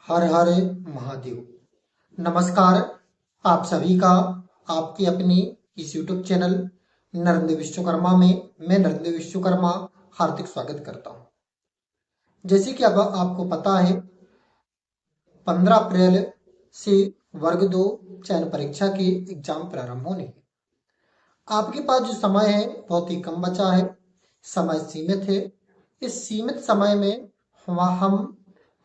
हर हर महादेव। नमस्कार आप सभी का आपके अपने इस YouTube चैनल नरेंद्र विश्वकर्मा में मैं नरेंद्र विश्वकर्मा हार्दिक स्वागत करता हूं। जैसे कि अब आपको पता है 15 अप्रैल से वर्ग 2 चयन परीक्षा के एग्जाम प्रारंभ होने हैं। आपके पास जो समय है बहुत ही कम बचा है, समय सीमित है। इस सीमित समय में हम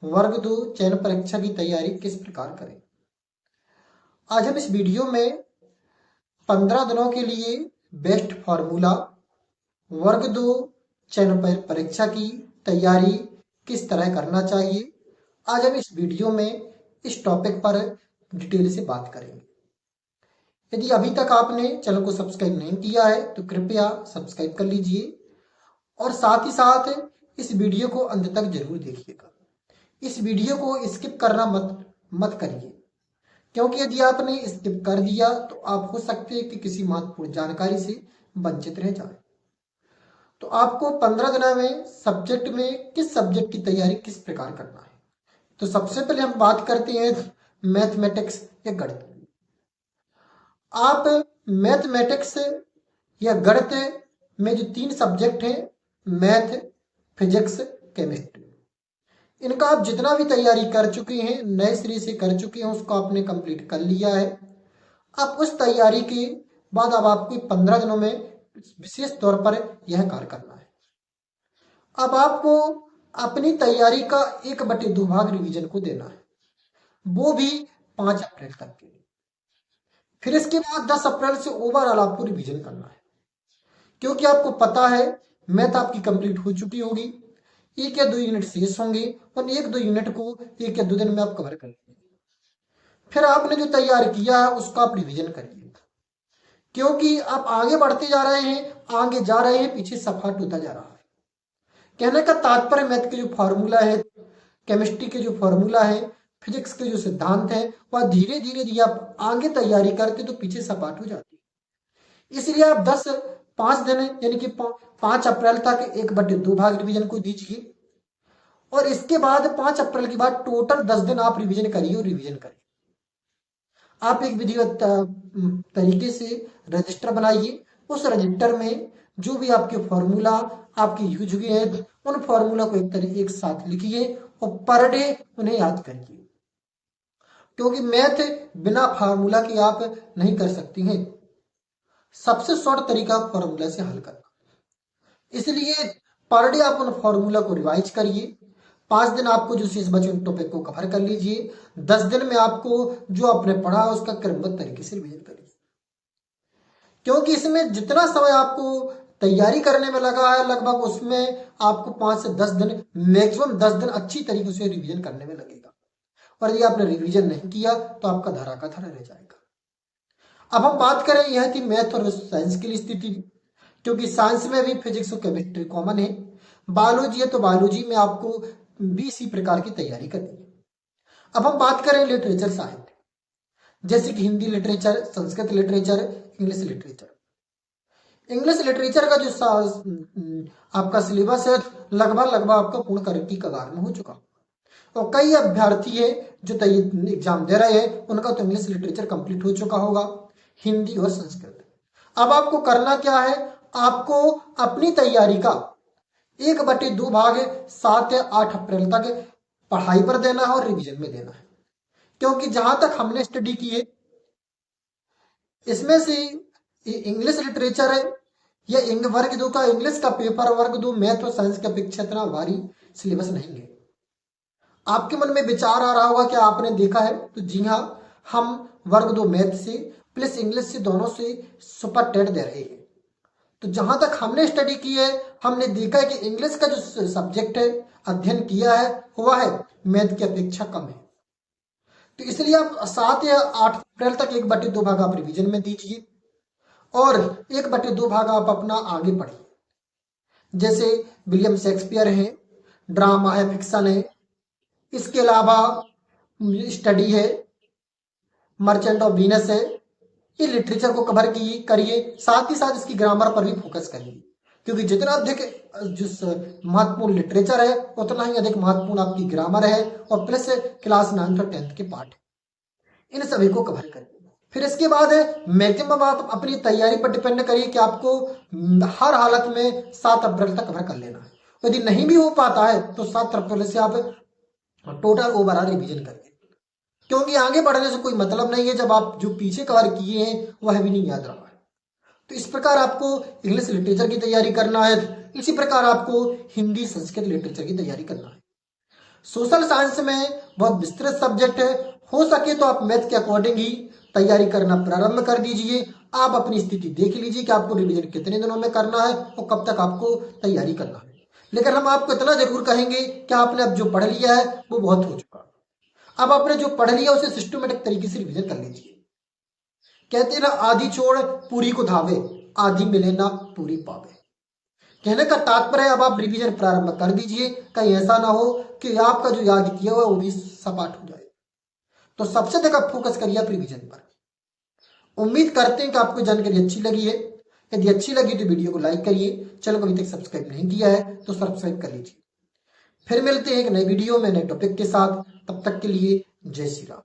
वर्ग 2 चयन परीक्षा की तैयारी किस प्रकार करें। आज हम इस वीडियो में 15 दिनों के लिए बेस्ट फॉर्मूला वर्ग 2 चयन परीक्षा की तैयारी किस तरह करना चाहिए, आज हम इस वीडियो में इस टॉपिक पर डिटेल से बात करेंगे। यदि अभी तक आपने चैनल को सब्सक्राइब नहीं किया है तो कृपया सब्सक्राइब कर लीजिए और साथ ही साथ इस वीडियो को अंत तक जरूर देखिएगा। इस वीडियो को स्किप करना मत करिए, क्योंकि यदि आपने स्किप कर दिया तो आप हो सकते हैं कि किसी महत्वपूर्ण जानकारी से वंचित रह जाए। तो आपको 15 दिनों में सब्जेक्ट में किस सब्जेक्ट की तैयारी किस प्रकार करना है। तो सबसे पहले हम बात करते हैं मैथमेटिक्स या गणित। आप मैथमेटिक्स या गणित में जो 3 सब्जेक्ट हैं, मैथ, फिजिक्स, केमिस्ट्री, इनका आप जितना भी तैयारी कर चुके हैं, नए सिरे से कर चुके हैं, उसको आपने कंप्लीट कर लिया है। अब उस तैयारी के बाद अब आपको 15 दिनों में विशेष तौर पर यह कार्य करना है। अब आपको अपनी तैयारी का 1/2 भाग रिवीजन को देना है, वो भी 5 अप्रैल तक के लिए। फिर इसके बाद 10 अप्रैल से ओवरऑल आपको रिवीजन करना है, क्योंकि आपको पता है मैथ आपकी कंप्लीट हो चुकी होगी, 1 या 2 यूनिट शेष होंगे और 1-2 यूनिट को 1 या 2 दिन में आप कवर कर लेंगे। फिर आपने जो तैयार किया है उसका आप रिवीजन करिए, क्योंकि आप आगे बढ़ते जा रहे हैं, पीछे सपाट होता जा रहा है। कहने का तात्पर्य मैथ के जो फॉर्मूला है, केमिस्ट्री के जो फॉर्मूला है, फिजिक्स के जो सिद्धांत है, वह धीरे धीरे यदि आप आगे तैयारी करते तो पीछे सपाट हो जाती है। इसलिए आप 5 दिन यानी कि 5 अप्रैल तक 1/2 भाग रिवीजन को दीजिए और इसके बाद 5 अप्रैल के बाद टोटल 10 दिन आप रिवीजन करिए और रिवीजन करिए। आप एक विधिवत तरीके से रजिस्टर बनाइए, उस रजिस्टर में जो भी आपके फॉर्मूला आपके यूज हुए हैं उन फॉर्मूला को एक साथ लिखिए और पर डे उन्हें याद करिए, क्योंकि मैथ बिना फार्मूला के आप नहीं कर सकती हैं। सबसे शॉर्ट तरीका फॉर्मूला से हल करना, इसलिए पर डे आप उन फॉर्मूला को रिवाइज करिए। 5 दिन आपको जो शेष बचे उन टॉपिक को कवर कर लीजिए। 10 दिन में आपको जो आपने पढ़ा उसका क्रमबद्ध तरीके से रिवीजन करिए, क्योंकि इसमें जितना समय आपको तैयारी करने में लगा है लगभग उसमें आपको 5 से 10 दिन, मैक्सिमम 10 दिन अच्छी तरीके से रिवीजन करने में लगेगा। और यदि आपने रिवीजन नहीं किया तो आपका धरा का धरा रह जाएगा। अब हम बात करें यह थी मैथ और साइंस की स्थिति, क्योंकि साइंस में भी फिजिक्स और केमिस्ट्री कॉमन है। बायोलॉजी है तो बायोलॉजी में आपको भी इसी प्रकार की तैयारी करनी है। अब हम बात करें लिटरेचर साहित्य, जैसे कि Hindi literature, Sanskrit literature, English literature. English literature का जो आपका सिलेबस है लगभग आपका पूर्ण करने की कगार में हो चुका, और कई अभ्यर्थी है जो एग्जाम दे रहे हैं उनका तो इंग्लिश लिटरेचर कंप्लीट हो चुका होगा, हिंदी और संस्कृत। अब आपको करना क्या है, आपको अपनी तैयारी का 1/2 भाग 7 या 8 अप्रैल तक पढ़ाई पर देना है और रिवीजन में देना है। क्योंकि जहां तक हमने स्टडी की है इसमें से इंग्लिश लिटरेचर है या वर्ग 2 का इंग्लिश का पेपर, वर्ग 2 मैथ और साइंस का अपेक्षा इतना भारी सिलेबस नहीं है। आपके मन में विचार आ रहा होगा कि आपने देखा है, तो जी हाँ, हम वर्ग 2 मैथ से प्लस इंग्लिश से दोनों से सुपर टेट दे रहे हैं। तो जहां तक हमने स्टडी की है हमने देखा है कि इंग्लिश का जो सब्जेक्ट है अध्ययन किया है हुआ है मैथ की अपेक्षा कम है। तो इसलिए आप 7 या 8 अप्रैल तक 1/2 भाग आप रिवीजन में दीजिए और 1/2 भाग आप अपना आगे पढ़िए। जैसे विलियम शेक्सपियर है, ड्रामा है, फिक्शन है, इसके अलावा स्टडी है, मर्चेंट ऑफ वीनस है, ये लिटरेचर को कवर करिए। साथ ही साथ इसकी ग्रामर पर भी फोकस करिए, क्योंकि जितना अधिक जिस महत्वपूर्ण लिटरेचर है उतना ही अधिक महत्वपूर्ण आपकी ग्रामर है और प्लस क्लास 9th और 10th के पार्ट है। इन सभी को कवर करिए। फिर इसके बाद मैक्सिमम आप अपनी तैयारी पर डिपेंड करिए कि आपको हर हालत में 7 अप्रैल तक कवर कर लेना है। यदि नहीं भी हो पाता है तो 7 अप्रैल से आप टोटल ओवरऑल रिवीजन करिए, क्योंकि आगे बढ़ने से कोई मतलब नहीं है जब आप जो पीछे कवर किए हैं वह भी नहीं याद रहा है। तो इस प्रकार आपको इंग्लिश लिटरेचर की तैयारी करना है, इसी प्रकार आपको हिंदी संस्कृत लिटरेचर की तैयारी करना है। सोशल साइंस में बहुत विस्तृत सब्जेक्ट है, हो सके तो आप मैथ के अकॉर्डिंग ही तैयारी करना प्रारंभ कर दीजिए। आप अपनी स्थिति देख लीजिए कि आपको रिवीजन कितने दिनों में करना है और कब तक आपको तैयारी करना है। लेकिन हम आपको इतना जरूर कहेंगे कि आपने अब जो पढ़ लिया है वो बहुत हो चुका। अब आपने जो पढ़ लिया उसे सिस्टमेटिक तरीके से रिवीजन कर लीजिए। कहते हैं ना, आधी छोड़ पूरी को धावे, आधी मिले ना पूरी पावे। कहने का तात्पर्य अब आप रिवीजन प्रारंभ कर दीजिए, कहीं ऐसा ना हो कि आपका जो याद किया हुआ वो भी सपाट हो जाए। तो सबसे अधिक आप फोकस करिए आप रिवीजन पर। उम्मीद करते हैं कि आपको जानकारी अच्छी लगी है। यदि अच्छी लगी तो वीडियो को लाइक करिए, चैनल को अभी तक सब्सक्राइब नहीं किया है तो सब्सक्राइब कर लीजिए। फिर मिलते हैं एक नई वीडियो में नए टॉपिक के साथ, तब तक के लिए जय श्री राम।